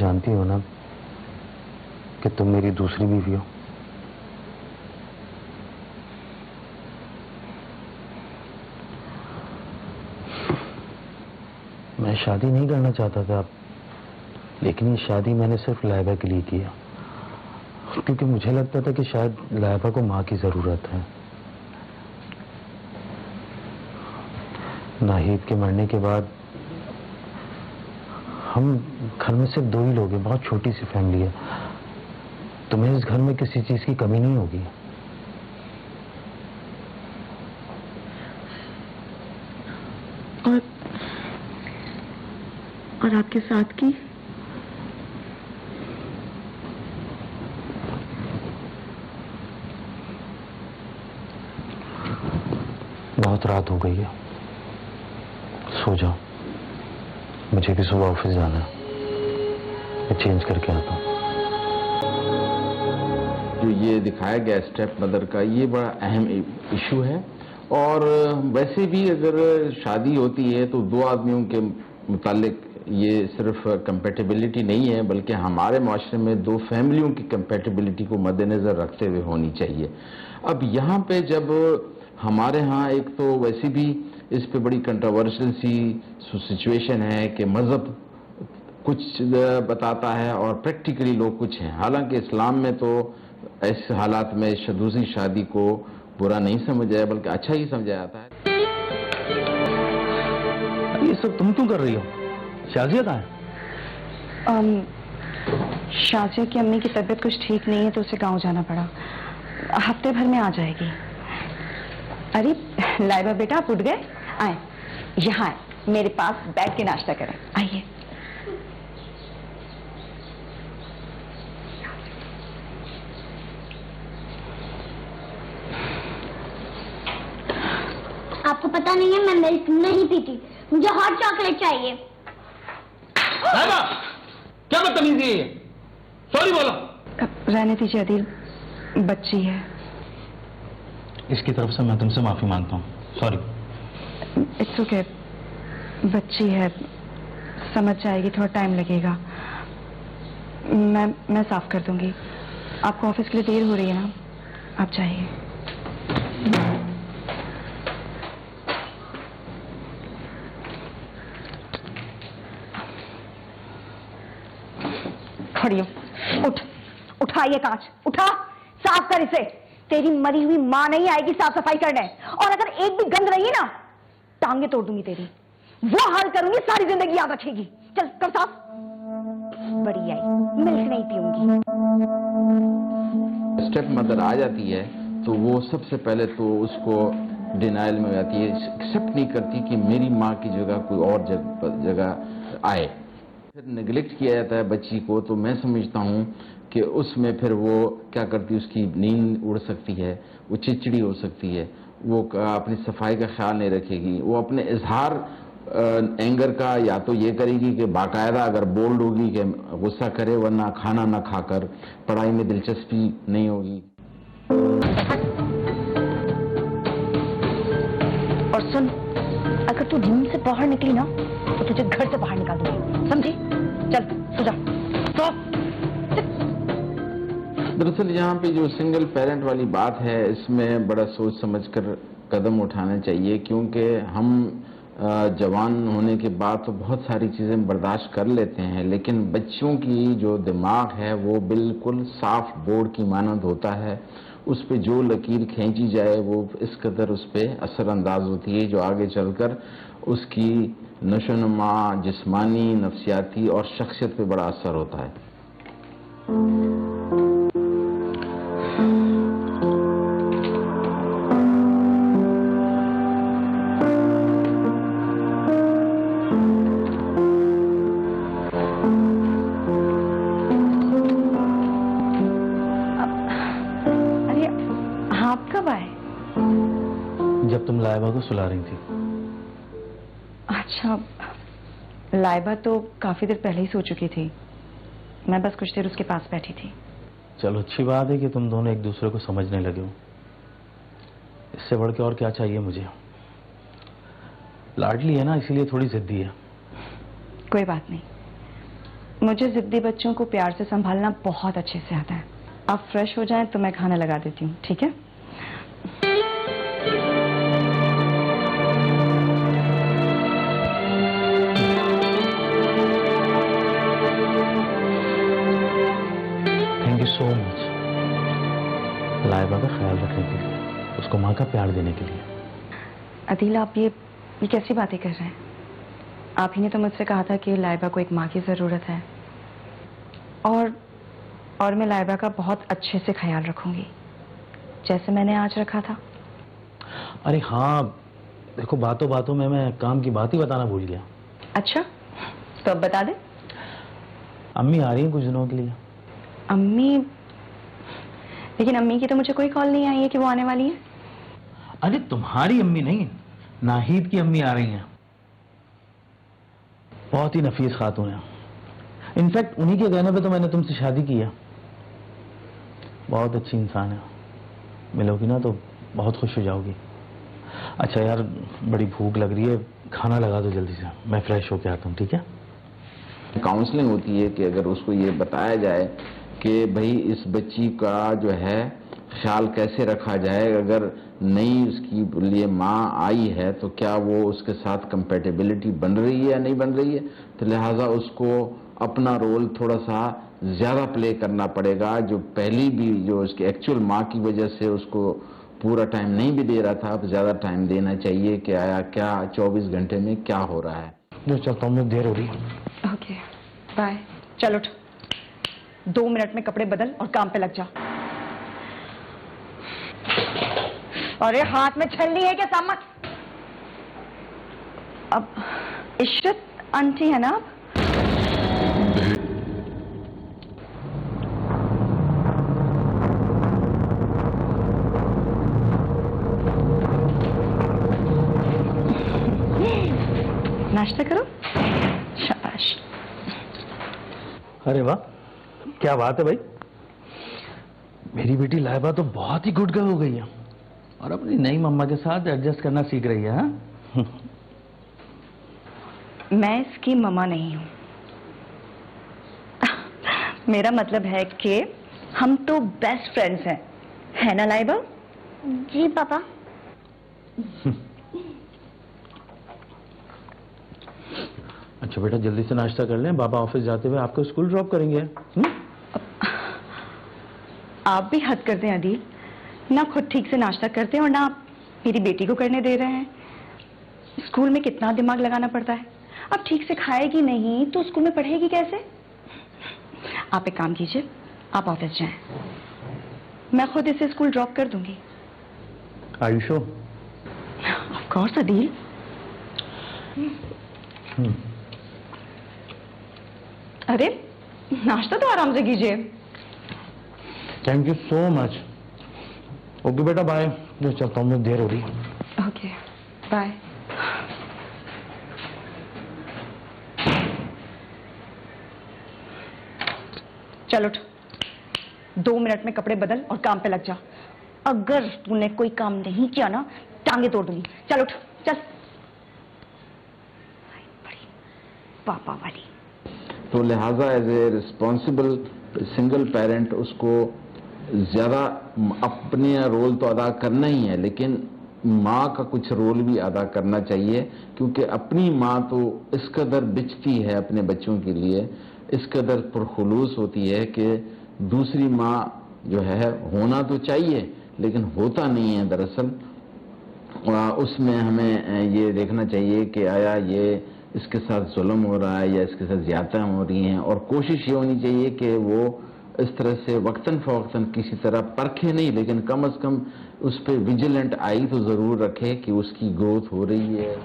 जानती हो ना कि तुम मेरी दूसरी बीवी हो। मैं शादी नहीं करना चाहता था, लेकिन ये शादी मैंने सिर्फ लाइबा के लिए किया, क्योंकि मुझे लगता था कि शायद लाइबा को माँ की जरूरत है। नाहिद के मरने के बाद हम घर में सिर्फ 2 ही लोग हैं, बहुत छोटी सी फैमिली है। तुम्हें इस घर में किसी चीज की कमी नहीं होगी। और आपके साथ की? बहुत रात हो गई है, सो जाओ। मुझे भी सुबह ऑफिस जाना है, मैं चेंज करके आता हूँ। जो ये दिखाया गया स्टेप मदर का, ये बड़ा अहम इशू है। और वैसे भी अगर शादी होती है तो 2 आदमियों के मुतालिक ये सिर्फ कंपेटिबिलिटी नहीं है, बल्कि हमारे माशरे में 2 फैमिलियों की कंपेटिबिलिटी को मद्देनज़र रखते हुए होनी चाहिए। अब यहाँ पे जब हमारे यहाँ एक तो वैसे भी इस पे बड़ी कंट्रोवर्शियल सी सिचुएशन है कि मज़हब कुछ बताता है और प्रैक्टिकली लोग कुछ हैं। हालांकि इस्लाम में तो ऐसे हालात में दूसरी शादी को बुरा नहीं समझा, बल्कि अच्छा ही समझा जाता है। ये सब तुम क्यों कर रही हो? शाजिया कहाँ है? शाजिया की अम्मी की तबीयत कुछ ठीक नहीं है तो उसे गांव जाना पड़ा। हफ्ते भर में आ जाएगी। अरे लाइबा बेटा, आप उठ गए? आए, यहाँ आए, मेरे पास बैठ के नाश्ता करें। आइए। आपको पता नहीं है, मैं मिल्क नहीं पीती, मुझे हॉट चॉकलेट चाहिए। क्या बदतमीजी है? सॉरी बोलो। रहने दीजिए अदील, बच्ची है। इसकी तरफ से मैं तुमसे माफी मांगता हूँ, सॉरी। इट्स ओके, बच्ची है, समझ जाएगी, थोड़ा टाइम लगेगा। मैं साफ कर दूंगी। आपको ऑफिस के लिए देर हो रही है ना, आप जाइए। खड़ी हो, उठ, उठा ये कांच, उठा, साफ कर इसे। तेरी मरी हुई मां नहीं आएगी साफ सफाई करने, और अगर एक भी गंद रही ना, टांगे तोड़ दूंगी तेरी। वो हाल करूंगी, सारी जिंदगी याद रखेगी। चल कर साफ। बड़ी आई, मिल्क नहीं पीऊंगी। स्टेप मदर आ जाती है तो वो सबसे पहले तो उसको डिनाइल में हो जाती है, एक्सेप्ट नहीं करती कि मेरी माँ की जगह कोई और जगह आए। फिर नेग्लेक्ट किया जाता है बच्ची को, तो मैं समझता हूँ कि उसमें फिर वो क्या करती है, उसकी नींद उड़ सकती है, वो चिड़चिड़ी हो सकती है, वो अपनी सफाई का ख्याल नहीं रखेगी, वो अपने इजहार एंगर का या तो ये करेगी कि बाकायदा अगर बोल्ड होगी कि गुस्सा करे, वरना खाना ना खाकर पढ़ाई में दिलचस्पी नहीं होगी। और सुन, अगर तू रूम से बाहर निकली ना तो तुझे घर से बाहर निकाल दूंगी, समझी? चल सो जा। दरअसल यहाँ पे जो सिंगल पेरेंट वाली बात है, इसमें बड़ा सोच समझकर कदम उठाना चाहिए, क्योंकि हम जवान होने के बाद तो बहुत सारी चीज़ें बर्दाश्त कर लेते हैं, लेकिन बच्चों की जो दिमाग है वो बिल्कुल साफ बोर्ड की मानंद होता है। उस पे जो लकीर खींची जाए वो इस कदर उस पर असरअंदाज होती है, जो आगे चलकर उसकी नशोनुमा, जिस्मानी, नफ्सियाती और शख्सियत पे बड़ा असर होता है। जब तुम लाइबा को सुला रही थी। अच्छा, लाइबा तो काफी देर पहले ही सो चुकी थी, मैं बस कुछ देर उसके पास बैठी थी। चलो अच्छी बात है कि तुम दोनों एक दूसरे को समझने लगे हो, इससे बढ़ के और क्या चाहिए मुझे। लाडली है ना, इसीलिए थोड़ी जिद्दी है। कोई बात नहीं, मुझे जिद्दी बच्चों को प्यार से संभालना बहुत अच्छे से आता है। आप फ्रेश हो जाएं तो मैं खाना लगा देती हूँ, ठीक है? Thank you so much Laiba का ख्याल रखने के लिए, उसको माँ का प्यार देने के लिए। अदील, आप ये कैसी बातें कर रहे हैं? आप ही ने तो मुझसे कहा था कि लाइबा को एक माँ की जरूरत है, और मैं लाइबा का बहुत अच्छे से ख्याल रखूंगी, जैसे मैंने आज रखा था। अरे हाँ, देखो बातों बातों में मैं काम की बात ही बताना भूल गया। अच्छा, तो अब बता दे। अम्मी आ रही हैं कुछ दिनों के लिए। अम्मी? लेकिन अम्मी की तो मुझे कोई कॉल नहीं आई है कि वो आने वाली है। अरे तुम्हारी अम्मी नहीं, नाहिद की अम्मी आ रही हैं। बहुत ही नफीस खातून है। इनफैक्ट उन्हीं के कहने पे तो मैंने तुमसे शादी की है। बहुत अच्छी इंसान है, मिलोगी ना तो बहुत खुश हो जाओगी। अच्छा यार, बड़ी भूख लग रही है, खाना लगा दो जल्दी से, मैं फ्रेश होके आता हूँ, ठीक है? काउंसलिंग होती है कि अगर उसको ये बताया जाए कि भाई इस बच्ची का जो है ख्याल कैसे रखा जाए, अगर नई उसकी लिए माँ आई है तो क्या वो उसके साथ कंपेटेबिलिटी बन रही है या नहीं बन रही है, तो लिहाजा उसको अपना रोल थोड़ा सा ज़्यादा प्ले करना पड़ेगा। जो पहली भी जो उसकी एक्चुअल माँ की वजह से उसको पूरा टाइम नहीं भी दे रहा था, अब ज़्यादा टाइम देना चाहिए कि आया क्या 24 घंटे में क्या हो रहा है। जो चलता हूँ, देर हो रही है। Okay, bye. चल उठ, 2 मिनट में कपड़े बदल और काम पे लग जा। अरे हाथ में छलनी है क्या सामान? अब इशरत आंटी है ना आप? नाश्ता करो। शाबाश। अरे वाह, क्या बात है भाई। मेरी बेटी लाइबा तो बहुत ही गुड गर्ल हो गई है और अपनी नई मम्मा के साथ एडजस्ट करना सीख रही है। हाँ? मैं इसकी मम्मा नहीं हूं। मेरा मतलब है कि हम तो बेस्ट फ्रेंड्स हैं, है ना लाइबा? जी पापा। अच्छा बेटा, जल्दी से नाश्ता कर लें, बाबा ऑफिस जाते हुए आपको स्कूल ड्रॉप करेंगे। आप भी हद करते हैं अदील, ना खुद ठीक से नाश्ता करते हैं और ना मेरी बेटी को करने दे रहे हैं। स्कूल में कितना दिमाग लगाना पड़ता है। अब ठीक से खाएगी नहीं तो स्कूल में पढ़ेगी कैसे? आप एक काम कीजिए, आप ऑफिस जाएं, मैं खुद इसे स्कूल ड्रॉप कर दूंगी। आयुषो? Of course Adeel. अरे नाश्ता तो आराम से कीजिए। Thank you so much. Okay बेटा, बाय। जो चलता हूँ, मुझे देर हो रही है। Okay, bye. चल उठ, 2 मिनट में कपड़े बदल और काम पे लग जा। अगर तूने कोई काम नहीं किया ना, टांगे तोड़ दूंगी। चल उठ, चल। बड़ी पापा वाली। तो लिहाजा as a responsible single parent उसको ज़्यादा अपने रोल तो अदा करना ही है, लेकिन माँ का कुछ रोल भी अदा करना चाहिए, क्योंकि अपनी माँ तो इस कदर बिचती है अपने बच्चों के लिए, इस कदर पुरखुलूस होती है कि दूसरी माँ जो है होना तो चाहिए लेकिन होता नहीं है दरअसल। उसमें हमें ये देखना चाहिए कि आया ये इसके साथ जुल्म हो रहा है या इसके साथ ज़्यादतियाँ हो रही हैं, और कोशिश ये होनी चाहिए कि वो इस तरह से वक्तन फ़वक्तन किसी तरह परखे नहीं, लेकिन कम अज़ कम उस पर विजिलेंट आई तो ज़रूर रखे कि उसकी ग्रोथ हो रही है।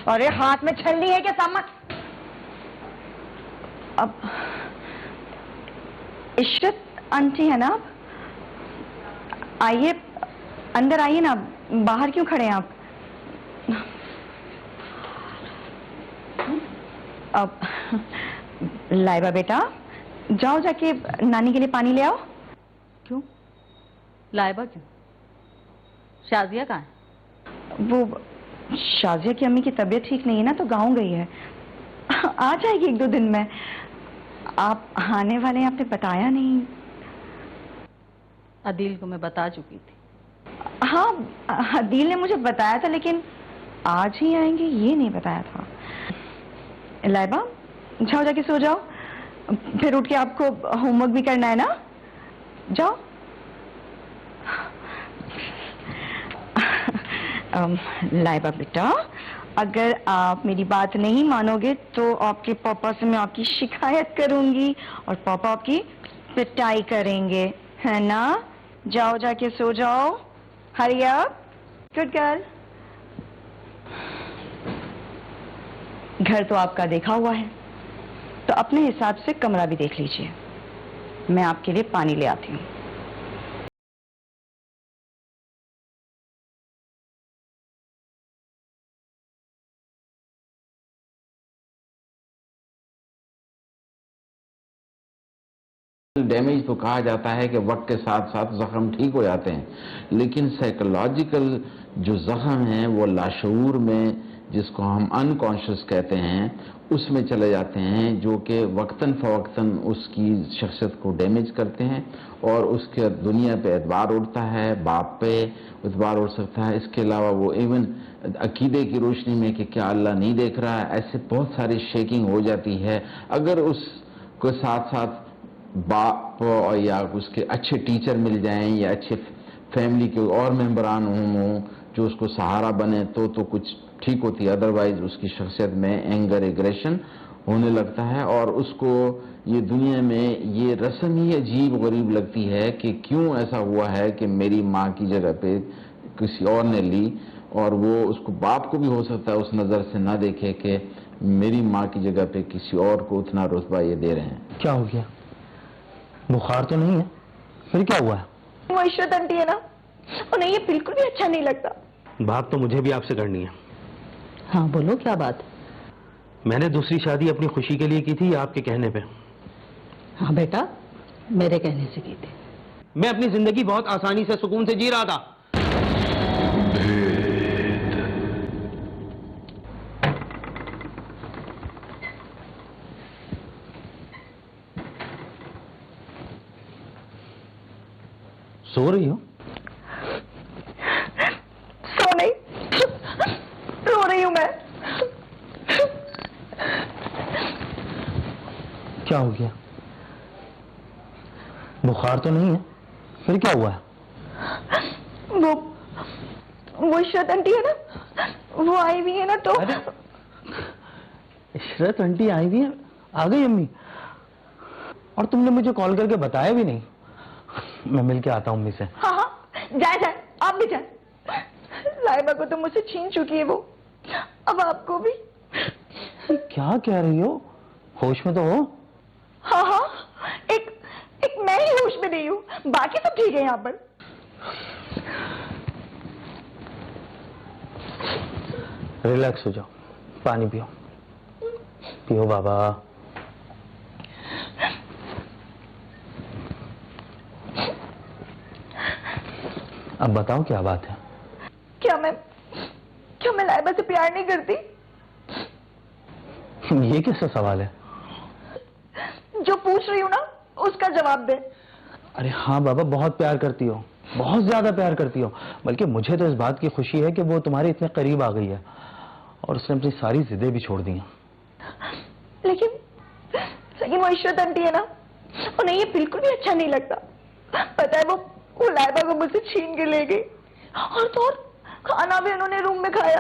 अरे हाथ में छलनी है क्या सामान? अब इशरत आंटी है ना आप? आइए अंदर आइए ना, बाहर क्यों खड़े हैं आप? अब लाइबा बेटा, जाओ जाके नानी के लिए पानी ले आओ। क्यों? लाइबा क्यों? शाजिया कहाँ है? वो शाजिया की अम्मी की तबीयत ठीक नहीं है ना, तो गांव गई है। आ जाएगी 1-2 दिन में। आप आने वाले हैं, आपने बताया नहीं। अदील को मैं बता चुकी थी। हाँ, अदील ने मुझे बताया था, लेकिन आज ही आएंगे ये नहीं बताया था। लाइबा, जाओ जाके सो जाओ, फिर उठ के आपको होमवर्क भी करना है ना। जाओ। लाइबा बेटा, अगर आप मेरी बात नहीं मानोगे तो आपके पापा से मैं आपकी शिकायत करूंगी और पापा आपकी पिटाई करेंगे, है ना। जाओ जाके सो जाओ। Hurry up, good girl. घर तो आपका देखा हुआ है, तो अपने हिसाब से कमरा भी देख लीजिए। मैं आपके लिए पानी ले आती हूँ। डैमेज तो कहा जाता है कि वक्त के साथ साथ जख्म ठीक हो जाते हैं, लेकिन साइकोलॉजिकल जो जख्म हैं वो लाशऊर में, जिसको हम अनकॉन्शियस कहते हैं, उसमें चले जाते हैं, जो कि वक्तन फवक्तन उसकी शख्सियत को डैमेज करते हैं और उसके दुनिया पे एतबार उड़ता है, बाप पे एतबार उड़ सकता है। इसके अलावा वो इवन अकीदे की रोशनी में कि क्या अल्लाह नहीं देख रहा है, ऐसे बहुत सारी शेकिंग हो जाती है। अगर उसके साथ साथ बाप और या उसके अच्छे टीचर मिल जाएं या अच्छे फैमिली के और मेंबरान हों जो उसको सहारा बने तो कुछ ठीक होती है। अदरवाइज उसकी शख्सियत में एंगर, एग्रेशन होने लगता है और उसको ये दुनिया में ये रस्म ही अजीब गरीब लगती है कि क्यों ऐसा हुआ है कि मेरी माँ की जगह पे किसी और ने ली, और वो उसको बाप को भी हो सकता है उस नज़र से ना देखे कि मेरी माँ की जगह पे किसी और को उतना रुतबा ये दे रहे हैं। क्या हो गया? बुखार तो नहीं है? फिर क्या हुआ है? वो इशरत आंटी है ना, उन्हें ये बिल्कुल भी अच्छा नहीं लगता। बात तो मुझे भी आपसे करनी है। हाँ बोलो, क्या बात? मैंने दूसरी शादी अपनी खुशी के लिए की थी या आपके कहने पे? हाँ बेटा, मेरे कहने से की थी। मैं अपनी जिंदगी बहुत आसानी से सुकून से जी रहा था। सो रही हो? सो नहीं, रो रही हूं मैं। क्या हो गया? बुखार तो नहीं है? फिर क्या हुआ है? वो इशरत आंटी है ना, वो आई हुई है ना, तो इशरत आंटी आई हुई है? आ गई अम्मी? और तुमने मुझे कॉल करके बताया भी नहीं। मैं मिल के आता हूँ अम्मी से। हाँ हाँ, जाए आप भी जाए। लाइबा को तो मुझसे छीन चुकी है वो, अब आपको भी। क्या कह रही हो? होश में तो हो? हाँ हाँ, एक मैं ही होश में नहीं हूँ, बाकी सब ठीक है यहाँ पर। रिलैक्स हो जाओ, पानी पियो। पियो बाबा। अब बताओ क्या बात है? क्या मैं लाइबा से प्यार नहीं करती? ये कैसा सवाल है? जो पूछ रही हूँ ना, उसका जवाब दे। अरे हाँ बाबा, बहुत प्यार करती हो, बहुत ज्यादा प्यार करती हो। बल्कि मुझे तो इस बात की खुशी है कि वो तुम्हारे इतने करीब आ गई है और उसने अपनी सारी जिद्दें भी छोड़ दी हैं। लेकिन वो इशरत आंटी है ना, उन्हें ये बिल्कुल भी अच्छा नहीं लगता। पता है, वो लाइबा को मुझसे छीन के ले गई, और तो और खाना भी उन्होंने रूम में खाया,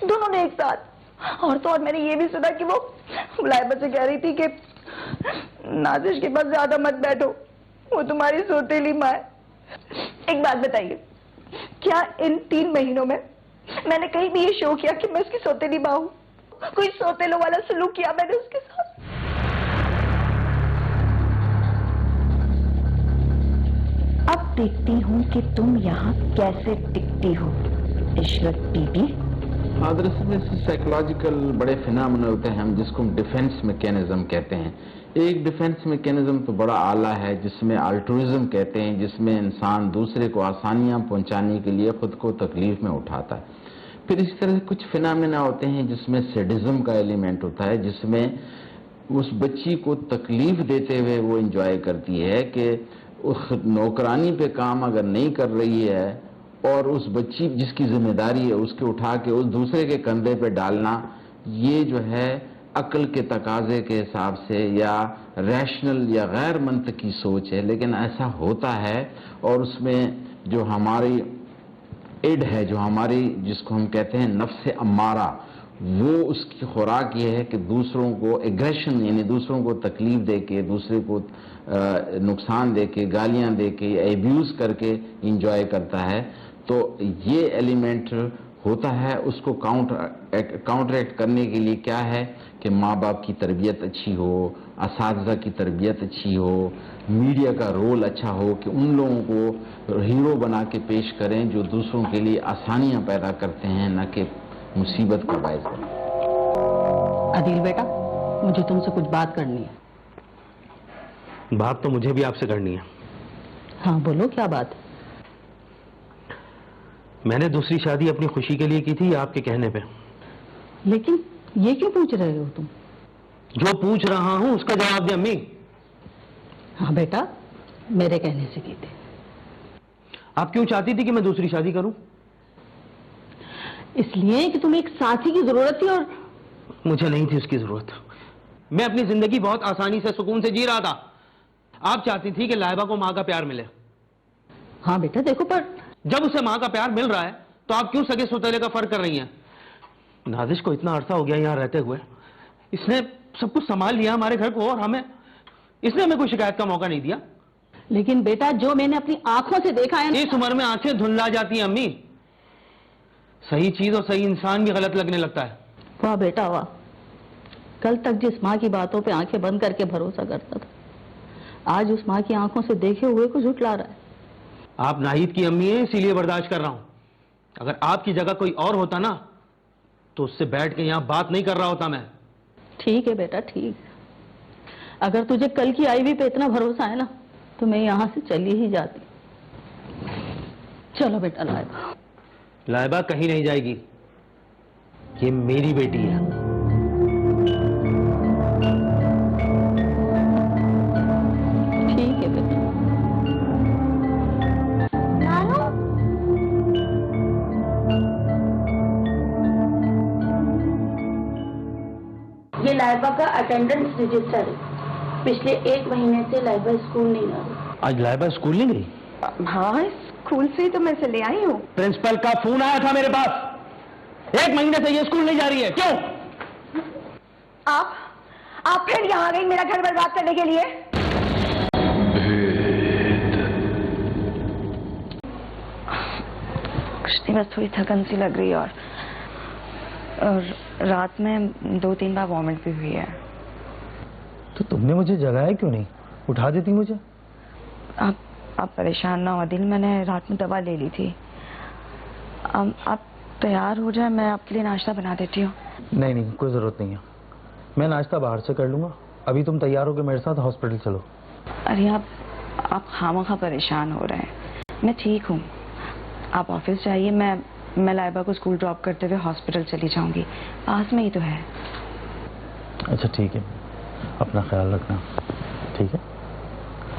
दोनों ने एक साथ। और तो और मैंने ये भी सुना कि वो लाइबा से कह रही थी कि नाजिश के पास ज्यादा मत बैठो, वो तुम्हारी सौतेली माँ है। एक बात बताइए, क्या इन 3 महीनों में मैंने कहीं भी ये शो किया कि मैं उसकी सौतेली माँ हूँ? कोई सौतेलों वाला सलूक किया मैंने उसके साथ? अब देखती हूँ कि तुम यहाँ कैसे टिकती हो, इशरत बीबी। दरअसल में साइकोलॉजिकल बड़े फिनोमेना होते हैं हम जिसको हम डिफेंस मैकेनिज्म कहते हैं। एक डिफेंस मैकेनिज्म तो बड़ा आला है जिसमें अल्ट्रुइज्म कहते हैं, जिसमें इंसान दूसरे को आसानियां पहुंचाने के लिए खुद को तकलीफ में उठाता है। फिर इसी तरह कुछ फिनोमेना होते हैं जिसमें सैडिज्म का एलिमेंट होता है, जिसमें उस बच्ची को तकलीफ देते हुए वो एंजॉय करती है कि उस नौकरानी पे काम अगर नहीं कर रही है और उस बच्ची जिसकी जिम्मेदारी है उसके उठा के उस दूसरे के कंधे पे डालना, ये जो है अक्ल के तकाजे के हिसाब से या रैशनल या गैर मंतकी सोच है, लेकिन ऐसा होता है। और उसमें जो हमारी इड है, जो हमारी जिसको हम कहते हैं नफ्स अम्मारा, वो उसकी खुराक ये है कि दूसरों को एग्रेशन यानी दूसरों को तकलीफ दे के, दूसरे को नुकसान दे के, गालियां दे के, एब्यूज करके इंजॉय करता है। तो ये एलिमेंट होता है। उसको काउंटरएक्ट करने के लिए क्या है कि माँ बाप की तरबियत अच्छी हो, असातिज़ा की तरबियत अच्छी हो, मीडिया का रोल अच्छा हो कि उन लोगों को हीरो बना के पेश करें जो दूसरों के लिए आसानियां पैदा करते हैं, न कि मुसीबत का बायस बने। आदिल बेटा, मुझे तुमसे कुछ बात करनी है। बात तो मुझे भी आपसे करनी है। हाँ बोलो, क्या बात? मैंने दूसरी शादी अपनी खुशी के लिए की थी या आपके कहने पे? लेकिन ये क्यों पूछ रहे हो तुम? जो पूछ रहा हूं उसका जवाब दे अम्मी। हाँ बेटा, मेरे कहने से की थी। आप क्यों चाहती थी कि मैं दूसरी शादी करूं? इसलिए कि तुम्हें एक साथी की जरूरत थी और मुझे नहीं थी उसकी जरूरत। मैं अपनी जिंदगी बहुत आसानी से सुकून से जी रहा था। आप चाहती थी कि लाइबा को मां का प्यार मिले। हाँ बेटा देखो, पर जब उसे मां का प्यार मिल रहा है तो आप क्यों सगे सौतेले का फर्क कर रही हैं? नादिश को इतना अरसा हो गया यहां रहते हुए, इसने सब कुछ संभाल लिया हमारे घर को, और इसने हमें कोई शिकायत का मौका नहीं दिया। लेकिन बेटा, जो मैंने अपनी आंखों से देखा है, इस उम्र में आंखें धुंधला जाती हैं अम्मी। सही चीज और सही इंसान भी गलत लगने लगता है। वाह बेटा वाह, कल तक जिस माँ की बातों पे आंखें बंद करके भरोसा करता था, आज उस माँ की आंखों से देखे हुए को झुठला रहा है। आप नाहिद की अम्मी हैं इसीलिए बर्दाश्त कर रहा हूं। अगर आपकी जगह कोई और होता ना तो उससे बैठ के यहां बात नहीं कर रहा होता मैं। ठीक है बेटा, ठीक। अगर तुझे कल की आईवी पे इतना भरोसा है ना तो मैं यहां से चली ही जाती। चलो बेटा। लाइबा कहीं नहीं जाएगी, ये मेरी बेटी है। ठीक है बेटा। नानू, ये लाइबा का अटेंडेंस रजिस्टर है। पिछले 1 महीने से लाइबा स्कूल नहीं आ रही। आज लाइबा स्कूल नहीं गई? हाँ, स्कूल से ही तो मैं से ले आई हूँ। प्रिंसिपल का फोन आया था मेरे पास। 1 महीने से ये स्कूल नहीं जा रही है, क्यों? आप फिर यहाँ आ गई मेरा घर बर्बाद करने के लिए? कुछ नहीं, बस थोड़ी थकन सी लग रही है और रात में 2-3 बार वॉमिट भी हुई है। तो तुमने मुझे जगाया क्यों नहीं? उठा देती मुझे। आप परेशान ना हो दिल, मैंने रात में दवा ले ली थी। आप तैयार हो जाए, मैं आपके लिए नाश्ता बना देती हूँ। नहीं, कोई जरूरत नहीं है, मैं नाश्ता बाहर से कर लूंगा। अभी तुम तैयार हो के मेरे साथ हॉस्पिटल चलो। अरे आप खामखा परेशान हो रहे हैं, मैं ठीक हूँ। आप ऑफिस जाइए, मैं लाइबा को स्कूल ड्रॉप करते हुए हॉस्पिटल चली जाऊंगी, पास में ही तो है। अच्छा ठीक है, अपना ख्याल रखना, ठीक है?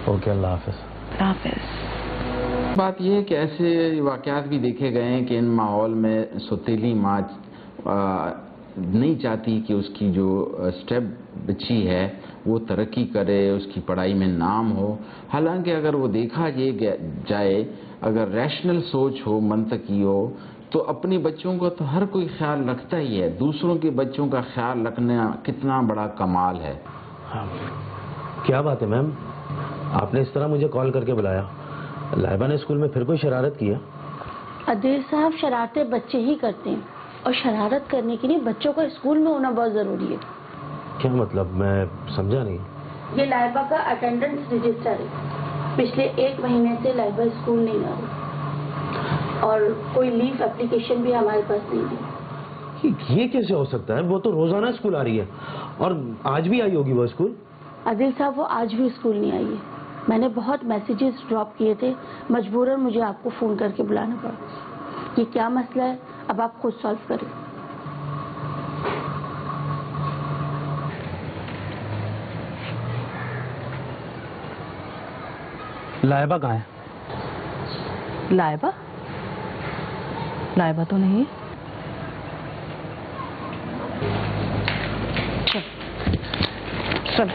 ओके, अल्लाह हाफिज। बात यह है कि ऐसे वाकयात भी देखे गए हैं कि इन माहौल में सौतेली माँ नहीं चाहती कि उसकी जो स्टेप बच्ची है वो तरक्की करे, उसकी पढ़ाई में नाम हो। हालांकि अगर वो देखा जाए, अगर रैशनल सोच हो, मंतकी हो, तो अपने बच्चों का तो हर कोई ख्याल रखता ही है। दूसरों के बच्चों का ख्याल रखना कितना बड़ा कमाल है। क्या बात है मैम, आपने इस तरह मुझे कॉल करके बुलाया? लाइबा ने स्कूल में फिर कोई शरारत की है? अदील साहब, शरारतें बच्चे ही करते हैं और शरारत करने के लिए बच्चों का स्कूल में होना बहुत जरूरी है। क्या मतलब, मैं समझा नहीं। ये लाइबा का अटेंडेंस रजिस्टर है। पिछले 1 महीने से लाइबा स्कूल नहीं आ रही और कोई लीव एप्लीकेशन भी हमारे पास नहीं है। ये कैसे हो सकता है? वो तो रोजाना स्कूल आ रही है और आज भी आई होगी वो स्कूल। आदिल साहब, वो आज भी स्कूल नहीं आई है। मैंने बहुत मैसेजेस ड्रॉप किए थे, मजबूरन मुझे आपको फ़ोन करके बुलाना पड़ा। ये क्या मसला है, अब आप खुद सॉल्व करें। लाइबा कहाँ है? लाइबा? लाइबा तो नहीं है। सुन,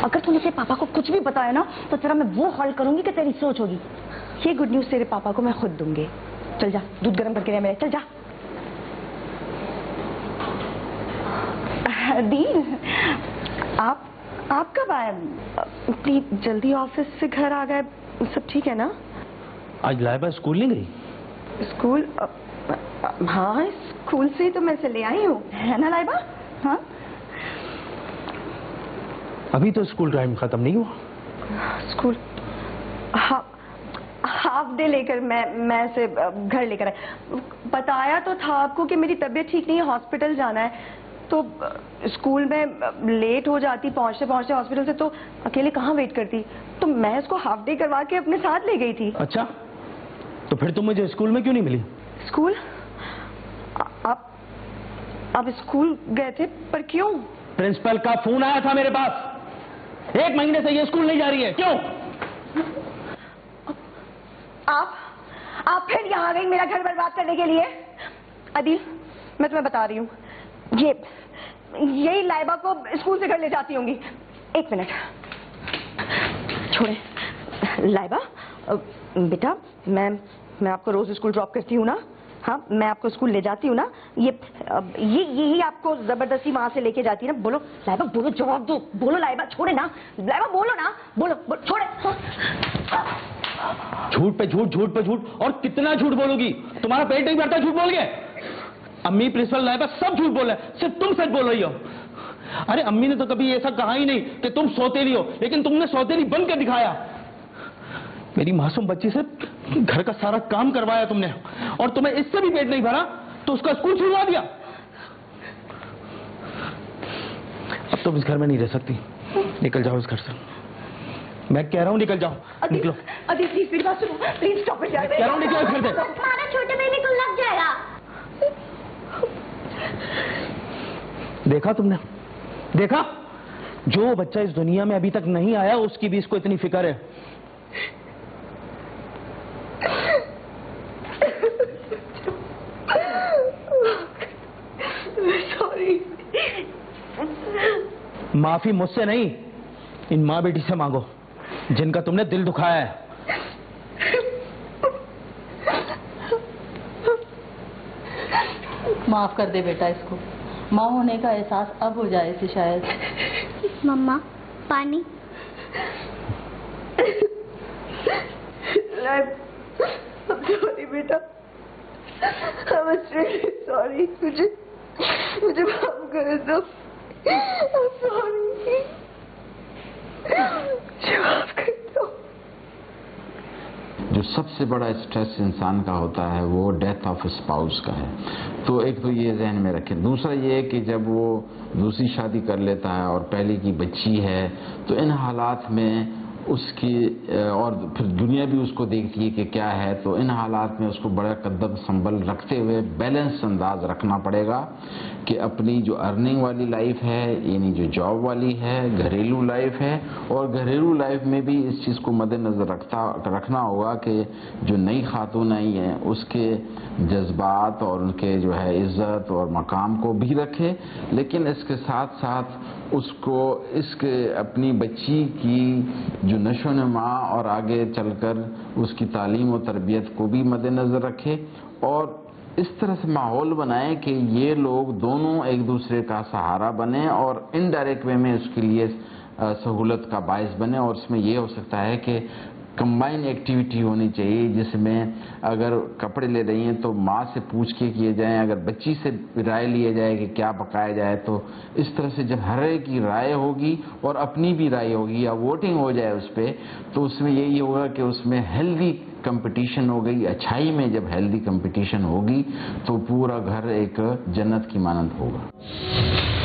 अगर तूने तेरे पापा को कुछ भी बताया ना तो तेरा मैं वो हॉल करूंगी कि तेरी सोच होगी। ये गुड न्यूज तेरे पापा को मैं खुद दूंगी। चल जा, दूध गर्म करके ले मेरे, चल जा। दीन, आप कब आए? इतनी जल्दी ऑफिस से घर आ गए, सब ठीक है ना? आज लाइबा स्कूल नहीं गई? स्कूल? हाँ, स्कूल से ही तो मैं से ले आई हूँ, है ना लाइबा? हाँ, अभी तो स्कूल टाइम खत्म नहीं हुआ। स्कूल हाफ डे लेकर मैं से घर लेकर आई। बताया तो था आपको कि मेरी तबीयत ठीक नहीं है, हॉस्पिटल जाना है, तो स्कूल में लेट हो जाती पहुंचते पहुंचते हॉस्पिटल से, तो अकेले कहाँ वेट करती, तो मैं इसको हाफ डे करवा के अपने साथ ले गई थी। अच्छा, तो फिर तुम मुझे स्कूल में क्यों नहीं मिली? स्कूल? आप स्कूल गए थे, पर क्यों? प्रिंसिपल का फोन आया था मेरे पास। 1 महीने से ये स्कूल नहीं जा रही है, क्यों? आप फिर यहाँ आ गई मेरा घर बर्बाद करने के लिए? अदील, मैं तुम्हें बता रही हूँ, यही लाइबा को स्कूल से घर ले जाती होंगी। 1 मिनट छोड़े। लाइबा बेटा, मैं आपको रोज स्कूल ड्रॉप करती हूँ ना? हाँ, मैं आपको स्कूल ले जाती हूँ ना? यही आपको जबरदस्ती वहां से लेके जाती है ना? बोलो लाइबा, बोलो, जवाब दो, बोलो लाइबा, छोड़े ना लाइबा, बोलो ना, बोलो, छोड़े। झूठ पे झूठ, झूठ पे झूठ, और कितना झूठ बोलोगी? तुम्हारा पेट नहीं भरता झूठ बोल के? अम्मी, प्रिंसिपल, लाइबा सब झूठ बोल रहे हैं, सिर्फ तुम सच बोल रही हो। अरे अम्मी ने तो कभी ऐसा कहा ही नहीं कि तुम सौतेली हो, लेकिन तुमने सौतेली बन के दिखाया। मेरी मासूम बच्ची से घर का सारा काम करवाया तुमने, और तुम्हें इससे भी पेट नहीं भरा तो उसका स्कूल छुड़वा दिया। अब तुम इस घर में नहीं रह सकती, निकल जाओ इस घर से। मैं कह रहा हूं निकल जाओ, निकलो। अदी प्लीज मेरी बात सुनो, प्लीज स्टॉप इट यार। कह रहा हूं निकलो इस घर से। हमारा छोटे बेबी को लग जाएगा। देखा तुमने? देखा? जो बच्चा इस दुनिया में अभी तक नहीं आया उसकी भी इसको इतनी फिक्र है। सॉरी। माफी मुझसे नहीं, इन माँ बेटी से मांगो जिनका तुमने दिल दुखाया है। माफ कर दे बेटा इसको, माँ होने का एहसास अब हो जाए इसे शायद। मम्मा, पानी। सॉरी बेटा, सॉरी, मुझे माफ कर दो। सॉरी, माफ कर दो। जो सबसे बड़ा स्ट्रेस इंसान का होता है वो डेथ ऑफ स्पाउस का है। तो एक तो ये जहन में रखें। दूसरा ये कि जब वो दूसरी शादी कर लेता है और पहले की बच्ची है, तो इन हालात में उसकी, और फिर दुनिया भी उसको देखती है कि क्या है, तो इन हालात में उसको बड़ा कदम संभल रखते हुए बैलेंस अंदाज रखना पड़ेगा कि अपनी जो अर्निंग वाली लाइफ है, यानी जो जॉब वाली है, घरेलू लाइफ है, और घरेलू लाइफ में भी इस चीज़ को मद्देनज़र रखना होगा कि जो नई खातून आई है उसके जज्बात और उनके जो है इज़्ज़त और मकाम को भी रखे, लेकिन इसके साथ साथ उसको इसके अपनी बच्ची की जो नशो-नमा और आगे चलकर उसकी तालीम और तरबियत को भी मद्देनज़र रखे, और इस तरह से माहौल बनाए कि ये लोग दोनों एक दूसरे का सहारा बने और इनडायरेक्ट वे में उसके लिए सहूलत का बायस बने। और इसमें यह हो सकता है कि कंबाइन एक्टिविटी होनी चाहिए, जिसमें अगर कपड़े ले रही हैं तो माँ से पूछ के किए जाएं, अगर बच्ची से राय लिया जाए कि क्या पकाया जाए, तो इस तरह से जब हर एक की राय होगी और अपनी भी राय होगी या वोटिंग हो जाए उस पर, तो उसमें यही होगा कि उसमें हेल्दी कंपटीशन हो गई। अच्छाई में जब हेल्दी कंपटीशन होगी तो पूरा घर एक जन्नत की मानंद होगा।